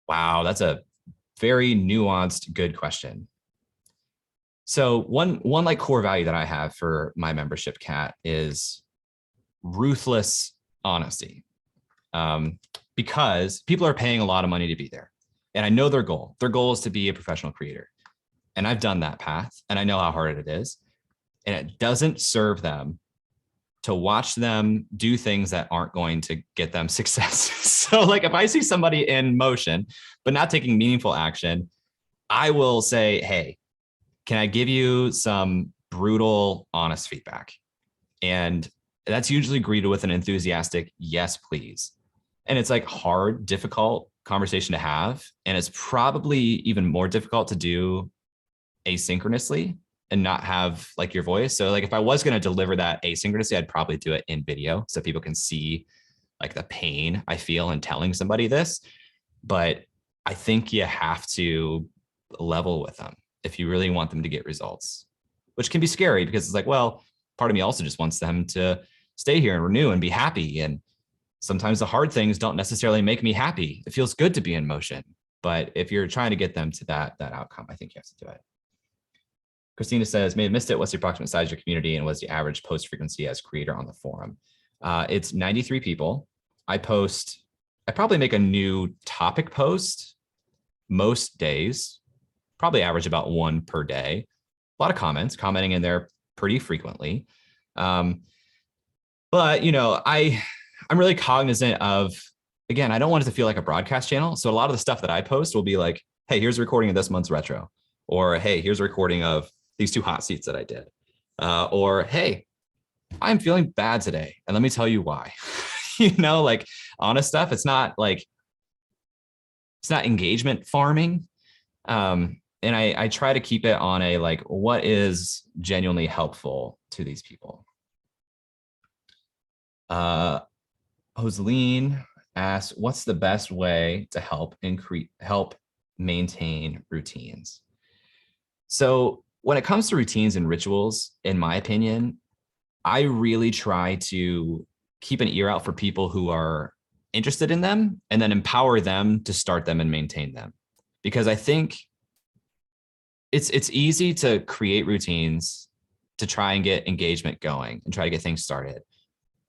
S2: Wow, that's a very nuanced, good question. So one like core value that I have for my membership, Kat, is ruthless honesty, because people are paying a lot of money to be there. And I know their goal is to be a professional creator. And I've done that path and I know how hard it is. And it doesn't serve them to watch them do things that aren't going to get them success. So like if I see somebody in motion, but not taking meaningful action, I will say, hey, can I give you some brutal, honest feedback? And that's usually greeted with an enthusiastic, yes, please. And it's like hard, difficult conversation to have. And it's probably even more difficult to do asynchronously and not have like your voice. So like if I was going to deliver that asynchronously, I'd probably do it in video so people can see like the pain I feel in telling somebody this. But I think you have to level with them if you really want them to get results, which can be scary because it's like, well, part of me also just wants them to stay here and renew and be happy. And sometimes the hard things don't necessarily make me happy. It feels good to be in motion. But if you're trying to get them to that outcome, I think you have to do it. Christina says, may have missed it. What's the approximate size of your community and what's the average post frequency as creator on the forum? It's 93 people. I probably make a new topic post most days, probably average about one per day. A lot of commenting in there pretty frequently. But, I'm really cognizant of, again, I don't want it to feel like a broadcast channel. So a lot of the stuff that I post will be like, hey, here's a recording of this month's retro. Or, hey, here's a recording of these 2 hot seats that I did. Or, hey, I'm feeling bad today. And let me tell you why. Like honest stuff. It's not engagement farming. And I try to keep it on a like, what is genuinely helpful to these people? Uh, Joseline asks, what's the best way to help maintain routines? So when it comes to routines and rituals, in my opinion, I really try to keep an ear out for people who are interested in them and then empower them to start them and maintain them. Because I think it's easy to create routines to try and get engagement going and try to get things started.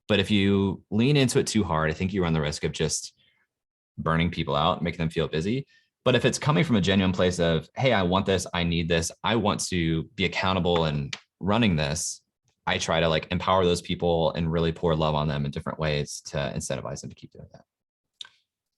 S2: But if you lean into it too hard, I think you run the risk of just burning people out, making them feel busy. But if it's coming from a genuine place of, hey, I want this, I need this, I want to be accountable and running this, I try to like empower those people and really pour love on them in different ways to incentivize them to keep doing that.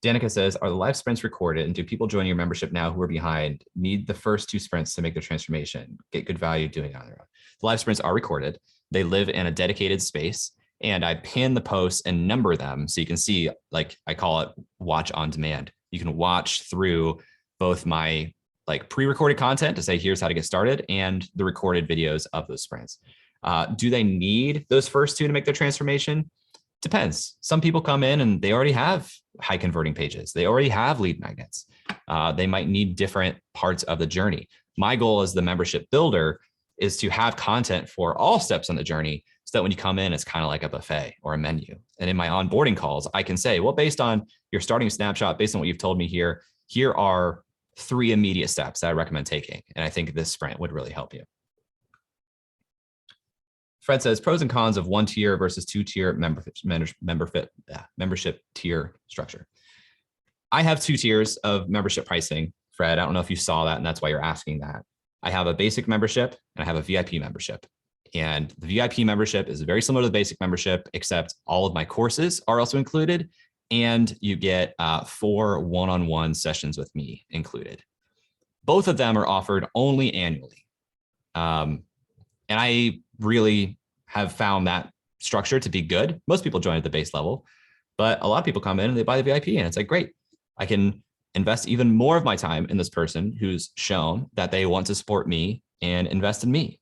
S2: Danica says, are the live sprints recorded, and do people joining your membership now who are behind need the first 2 sprints to make their transformation, get good value doing it on their own? The live sprints are recorded. They live in a dedicated space, and I pin the posts and number them so you can see, like I call it watch on demand. You can watch through both my like pre-recorded content to say, here's how to get started, and the recorded videos of those sprints. Do they need those first 2 to make their transformation? Depends. Some people come in and they already have high converting pages. They already have lead magnets. They might need different parts of the journey. My goal as the membership builder is to have content for all steps on the journey so that when you come in, it's kind of like a buffet or a menu. And in my onboarding calls, I can say, well, based on your starting snapshot, based on what you've told me here are 3 immediate steps that I recommend taking. And I think this sprint would really help you. Fred says, pros and cons of 1-tier versus 2-tier membership tier structure. I have 2 tiers of membership pricing, Fred. I don't know if you saw that, and that's why you're asking that. I have a basic membership and I have a VIP membership. And the VIP membership is very similar to the basic membership, except all of my courses are also included. And you get 4 one-on-one sessions with me included. Both of them are offered only annually. And I really have found that structure to be good. Most people join at the base level, but a lot of people come in and they buy the VIP, and it's like, great, I can invest even more of my time in this person who's shown that they want to support me and invest in me.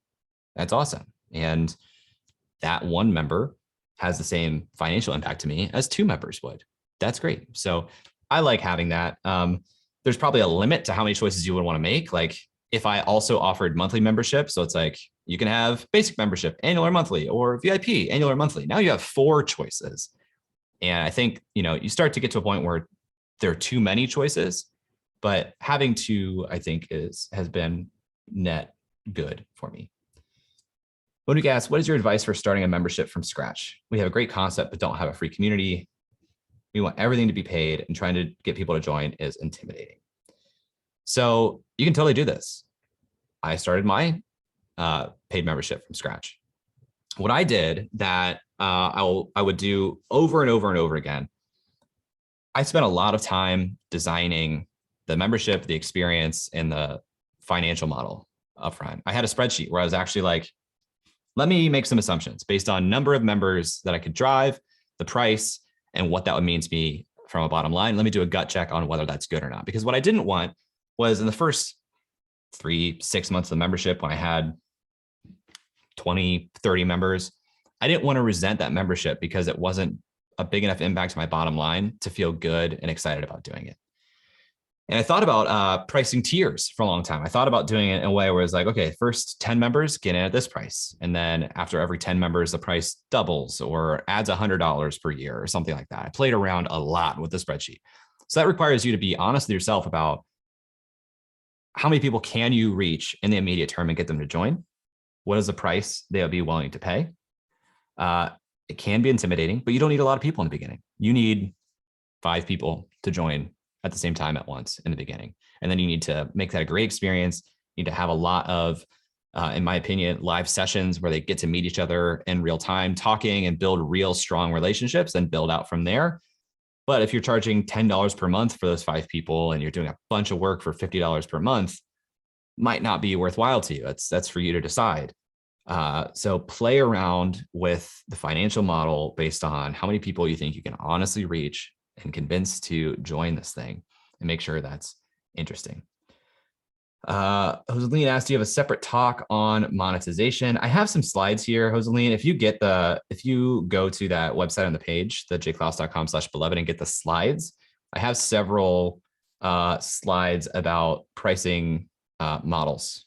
S2: That's awesome. And that one member has the same financial impact to me as 2 members would. That's great. So I like having that. There's probably a limit to how many choices you would want to make. Like if I also offered monthly membership, so it's like you can have basic membership, annual or monthly, or VIP, annual or monthly. Now you have 4 choices. And I think, you start to get to a point where there are too many choices, but having 2, I think has been net good for me. Monique asks, what is your advice for starting a membership from scratch? We have a great concept, but don't have a free community. We want everything to be paid, and trying to get people to join is intimidating. So you can totally do this. I started my paid membership from scratch. What I did that I would do over and over and over again, I spent a lot of time designing the membership, the experience, and the financial model upfront. I had a spreadsheet where I was actually like, let me make some assumptions based on number of members that I could drive, the price, and what that would mean to me from a bottom line. Let me do a gut check on whether that's good or not. Because what I didn't want was in the first 3-6 months of the membership, when I had 20, 30 members, I didn't want to resent that membership because it wasn't a big enough impact to my bottom line to feel good and excited about doing it. And I thought about pricing tiers for a long time. I thought about doing it in a way where it's like, okay, first 10 members get in at this price. And then after every 10 members, the price doubles or adds $100 per year or something like that. I played around a lot with the spreadsheet. So that requires you to be honest with yourself about how many people can you reach in the immediate term and get them to join? What is the price they'll be willing to pay? It can be intimidating, but you don't need a lot of people in the beginning. You need 5 people to join at the same time at once in the beginning. And then you need to make that a great experience. You need to have a lot of, in my opinion, live sessions where they get to meet each other in real time, talking and build real strong relationships and build out from there. But if you're charging $10 per month for those 5 people and you're doing a bunch of work for $50 per month, might not be worthwhile to you. That's for you to decide. So play around with the financial model based on how many people you think you can honestly reach and convince to join this thing, and make sure that's interesting. Joseline asked, do you have a separate talk on monetization? I have some slides here, Joseline. If you go to that website on the page, the jklaus.com/beloved, and get the slides, I have several slides about pricing models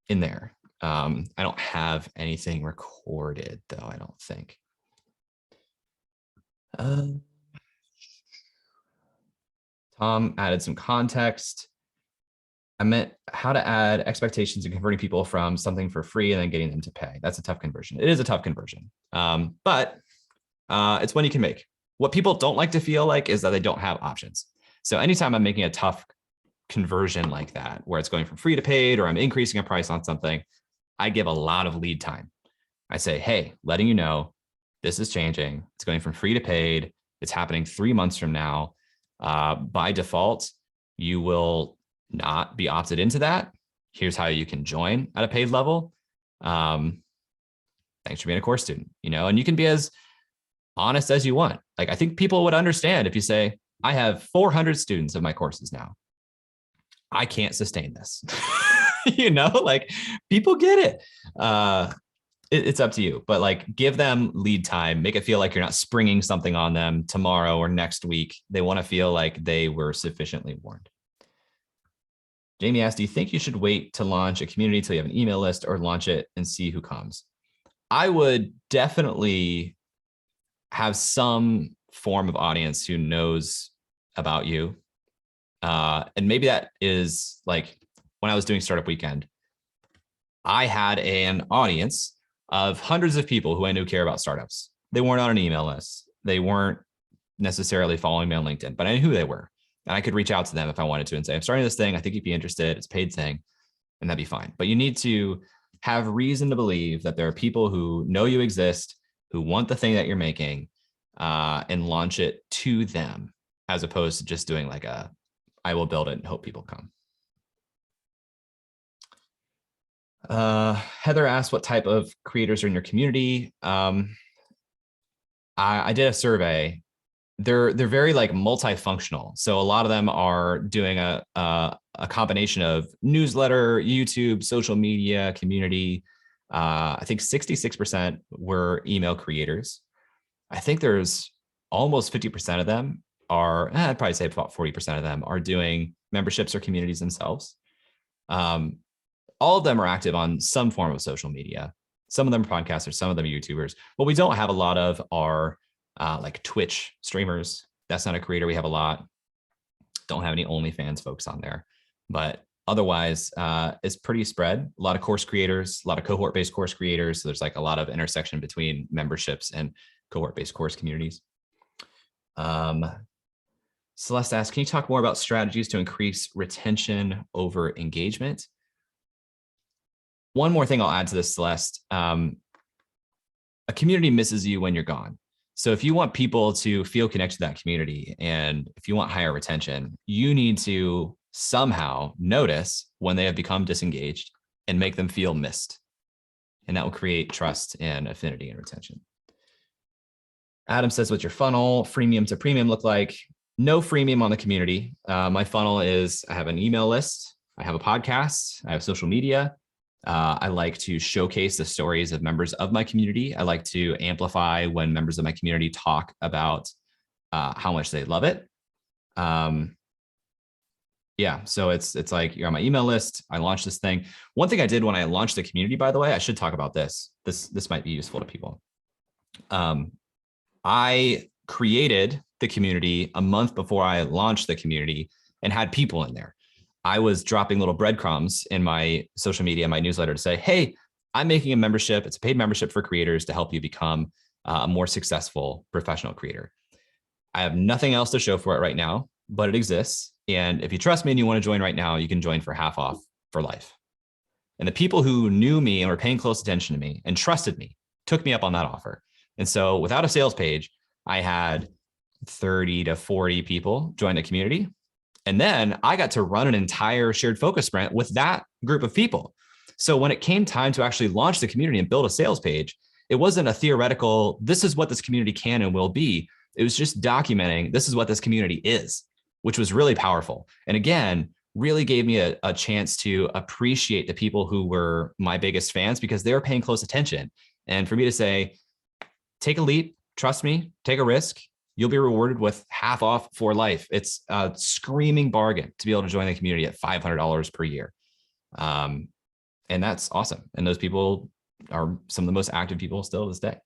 S2: in there. I don't have anything recorded though, I don't think. Tom added some context. I meant how to add expectations and converting people from something for free and then getting them to pay. That's a tough conversion. It is a tough conversion, but it's one you can make. What people don't like to feel like is that they don't have options. So anytime I'm making a tough conversion like that, where it's going from free to paid, or I'm increasing a price on something, I give a lot of lead time. I say, hey, letting you know, this is changing. It's going from free to paid. It's happening 3 months from now. By default, you will not be opted into that. Here's how you can join at a paid level. Thanks for being a course student, and you can be as honest as you want. Like, I think people would understand if you say, I have 400 students of my courses now. I can't sustain this. Like, people get it. It's up to you, but like, give them lead time, make it feel like you're not springing something on them tomorrow or next week. They want to feel like they were sufficiently warned. Jamie asked, do you think you should wait to launch a community till you have an email list, or launch it and see who comes? I would definitely have some form of audience who knows about you. And maybe that is like, when I was doing Startup Weekend, I had an audience of hundreds of people who I knew care about startups. They weren't on an email list. They weren't necessarily following me on LinkedIn, but I knew who they were. And I could reach out to them if I wanted to and say, I'm starting this thing. I think you'd be interested. It's a paid thing, and that'd be fine. But you need to have reason to believe that there are people who know you exist, who want the thing that you're making, and launch it to them, as opposed to just doing like I will build it and hope people come. Heather asked, what type of creators are in your community? I did a survey. They're very like multifunctional. So a lot of them are doing a combination of newsletter, YouTube, social media, community. I think 66% were email creators. I think there's almost 50% of them are, I'd probably say about 40% of them are doing memberships or communities themselves. All of them are active on some form of social media. Some of them are podcasters, some of them are YouTubers. What we don't have a lot of are like Twitch streamers. That's not a creator we have a lot. Don't have any OnlyFans folks on there, but otherwise it's pretty spread. A lot of course creators, a lot of cohort-based course creators. So there's like a lot of intersection between memberships and cohort-based course communities. Celeste asks, can you talk more about strategies to increase retention over engagement? One more thing I'll add to this, Celeste. A community misses you when you're gone. So if you want people to feel connected to that community, and if you want higher retention, you need to somehow notice when they have become disengaged and make them feel missed. And that will create trust and affinity and retention. Adam says, what's your funnel, freemium to premium look like? No freemium on the community. My funnel is, I have an email list, I have a podcast, I have social media. I like to showcase the stories of members of my community. I like to amplify when members of my community talk about how much they love it. Yeah, so it's like you're on my email list. I launched this thing. One thing I did when I launched the community, by the way, I should talk about this. This might be useful to people. I created the community a month before I launched the community and had people in there. I was dropping little breadcrumbs in my social media, my newsletter, to say, hey, I'm making a membership. It's a paid membership for creators to help you become a more successful professional creator. I have nothing else to show for it right now, but it exists. And if you trust me and you want to join right now, you can join for half off for life. And the people who knew me and were paying close attention to me and trusted me took me up on that offer. And so without a sales page, I had 30 to 40 people join the community. And then I got to run an entire shared focus sprint with that group of people. So when it came time to actually launch the community and build a sales page, it wasn't a theoretical, this is what this community can and will be. It was just documenting, this is what this community is, which was really powerful. And again, really gave me a chance to appreciate the people who were my biggest fans because they were paying close attention. And for me to say, take a leap, trust me, take a risk, you'll be rewarded with half off for life. It's a screaming bargain to be able to join the community at $500 per year. And that's awesome. And those people are some of the most active people still to this day.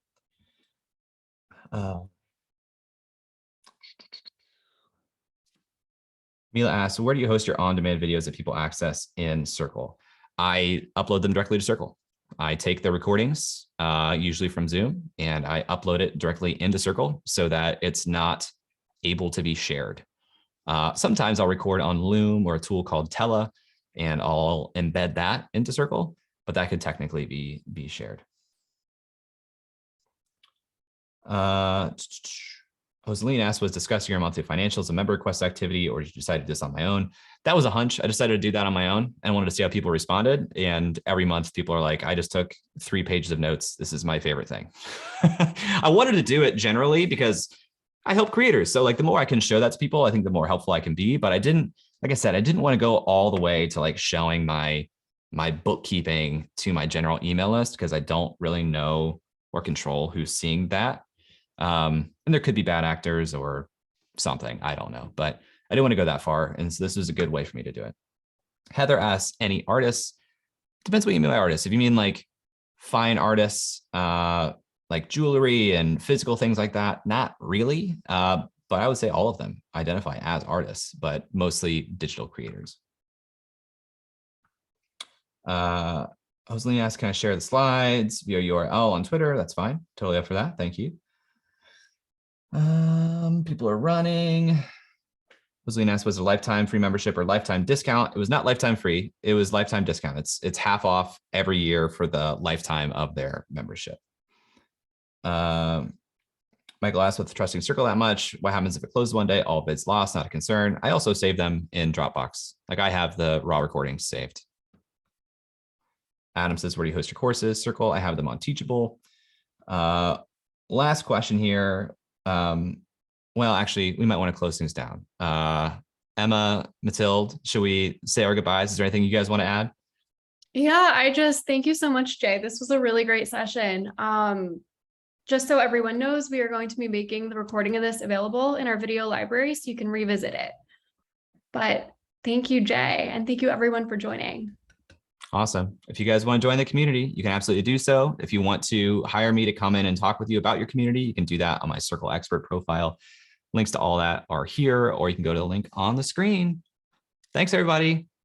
S2: Mila asks, where do you host your on-demand videos that people access in Circle? I upload them directly to Circle. I take the recordings, usually from Zoom, and I upload it directly into Circle so that it's not able to be shared. Sometimes I'll record on Loom or a tool called Tela, and I'll embed that into Circle, but that could technically be shared. Joseline asked, was discussing your monthly financials a member request activity, or did you decide to do this on my own? That was a hunch. I decided to do that on my own and wanted to see how people responded. And every month people are like, I just took 3 pages of notes. This is my favorite thing. I wanted to do it generally because I help creators. So like the more I can show that to people, I think the more helpful I can be. But I didn't, like I said, I didn't want to go all the way to like showing my bookkeeping to my general email list because I don't really know or control who's seeing that. And there could be bad actors or something, I don't know, but I didn't want to go that far. And so this was a good way for me to do it. Heather asks, any artists? Depends what you mean by artists. If you mean like fine artists, like jewelry and physical things like that, not really. But I would say all of them identify as artists, but mostly digital creators. Joseline asks, can I share the slides via URL on Twitter? That's fine. Totally up for that. Thank you. People are running. Joseline asked, was it a lifetime free membership or lifetime discount? It was not lifetime free. It was lifetime discount. It's half off every year for the lifetime of their membership. Michael asked, with trusting Circle that much, what happens if it closes one day? All bids lost, not a concern. I also save them in Dropbox. Like I have the raw recordings saved. Adam says, where do you host your courses? Circle, I have them on Teachable. Last question here. Well, actually, we might want to close things down. Emma, Mathilde, should we say our goodbyes? Is there anything you guys want to add?
S1: Yeah, thank you so much, Jay. This was a really great session. Just so everyone knows, we are going to be making the recording of this available in our video library so you can revisit it. But thank you, Jay, and thank you everyone for joining.
S2: Awesome. If you guys want to join the community, you can absolutely do so. If you want to hire me to come in and talk with you about your community, you can do that on my Circle Expert profile. Links to all that are here, or you can go to the link on the screen. Thanks, everybody.